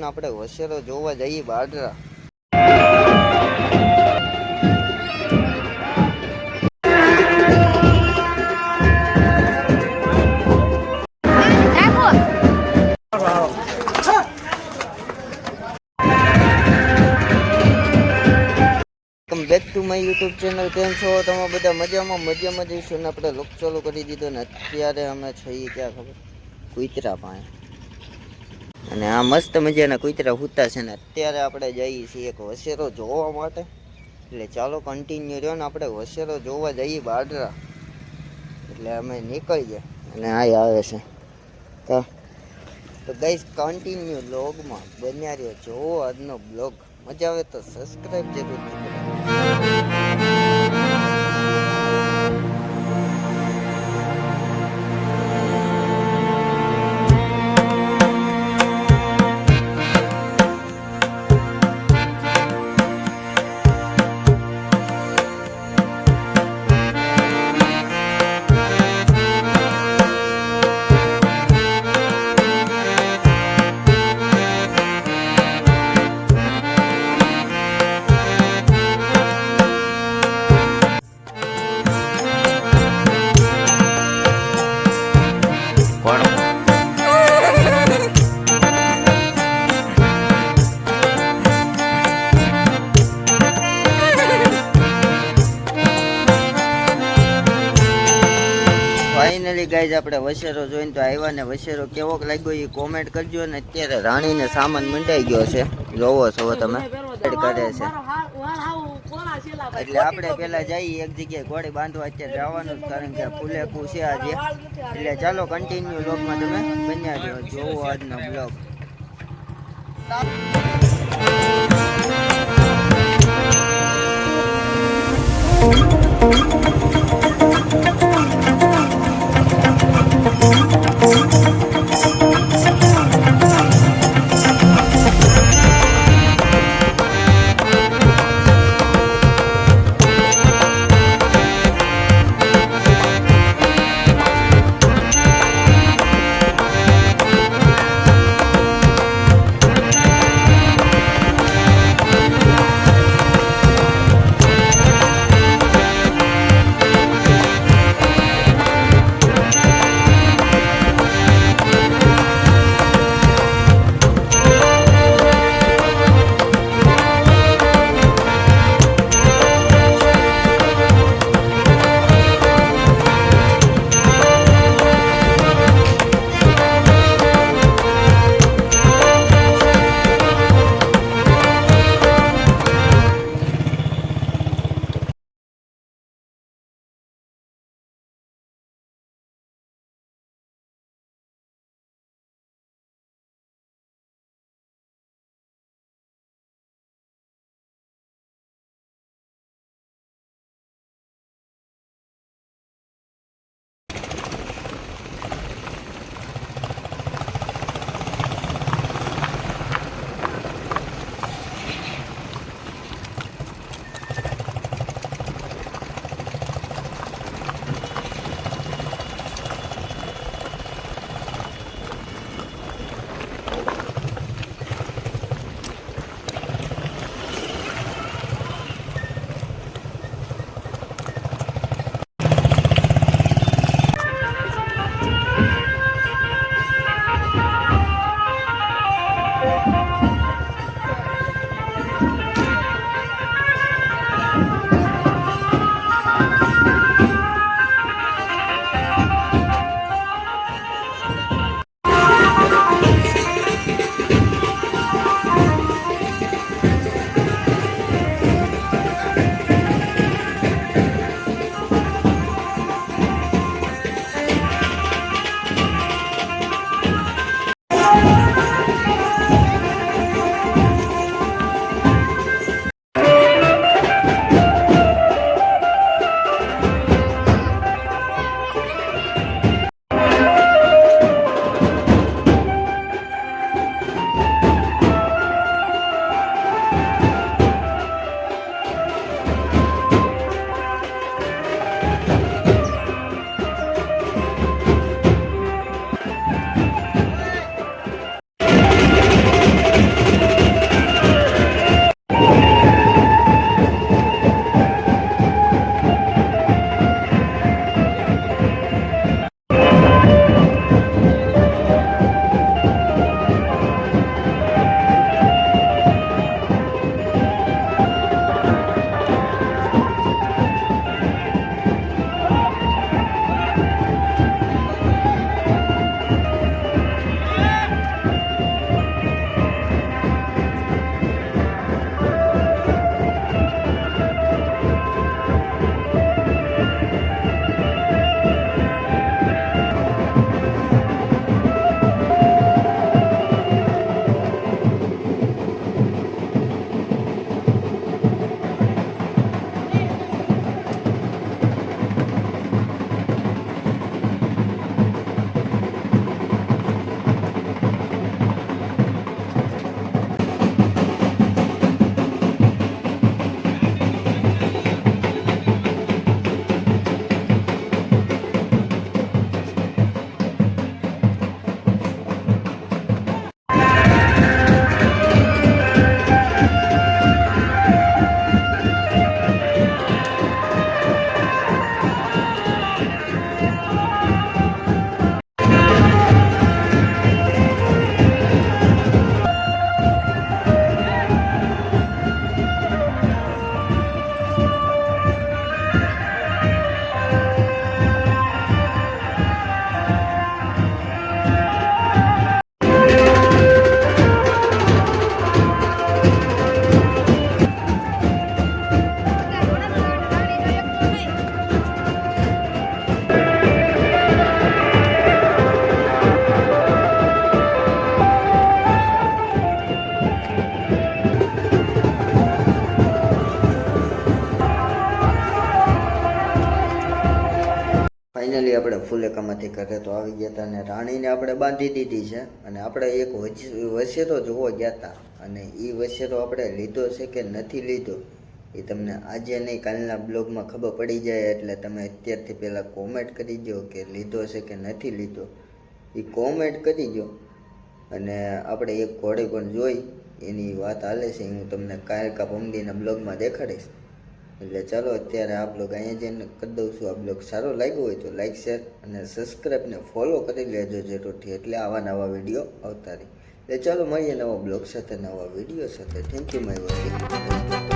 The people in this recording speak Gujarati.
ને આપણે વસેરો જોવા જઈએ બાદરા. Welcome back to my YouTube channel. કેમ છો તમે બધા? મજામાં જઈશું ને આપણે લોક ચાલુ કરી દીધો ને અત્યારે અમે છીએ ક્યાં ખબર, કુતરા પાસે. અને આ મસ્ત મજાના કુતરા હુતા છે ને અત્યારે આપણે જઈએ છીએ એક વસેરો જોવા માટે. એટલે ચાલો કન્ટિન્યુ રહ્યો ને આપણે વસેરો જોવા જઈએ બાદરા. એટલે અમે નીકળી જાય અને આ આવે છે કા. તો ગાઈસ કન્ટિન્યુ બ્લોગમાં બન્યા રહ્યો, જોવો આજનો બ્લોગ. મજા આવે તો સબસ્ક્રાઈબ જરૂર કરો. ફાઇનલી ગાઈઝ આપણે વસેરો જોઈને તો આવ્યા ને વસેરો કેવોક લાગ્યો એ કોમેન્ટ કરજો. ને અત્યારે રાણીને સામાન મંડાઈ ગયો છે, જોવો છો તમે કરે છે. એટલે આપણે પેલા જઈએ એક જગ્યાએ ઘોડી બાંધવા. અત્યારે જવાનું જ કારણ કે ફૂલેકું છે આજે. એટલે ચાલો કન્ટિન્યુ બ્લોગમાં તમે બન્યા રહ્યો, જોવો આજનો બ્લોગ. ફુલેકામાંથી ઘરે તો આવી ગયા હતા અને રાણીને આપણે બાંધી દીધી છે અને આપણે એક વસેરો જોવા ગયા હતા અને એ વસેરો આપણે લીધો છે કે નથી લીધો એ તમને આજે નહીં કાલના બ્લોગમાં ખબર પડી જાય એટલે તમે અત્યારથી પહેલાં કોમેન્ટ કરી દો કે લીધો છે કે નથી લીધો એ કોમેન્ટ કરી દો અને આપણે એક ઘોડી પણ જોઈ એની વાત હાલે છે હું તમને કાલ કા પમદીના બ્લોગમાં દેખાડીશ એટલે ચાલો અત્યારે આ બ્લોગ અહીંયા જઈને કરી દઉં છું. આ બ્લોગ સારો લાગ્યો હોય તો લાઈક શેર અને સબસ્ક્રાઈબને ફોલો કરી લેજો જરૂરથી એટલે આવા નવા વિડીયો આવતા રહે. એટલે ચાલો મળીએ નવા બ્લોગ સાથે નવા વિડીયો સાથે. Thank you my watching.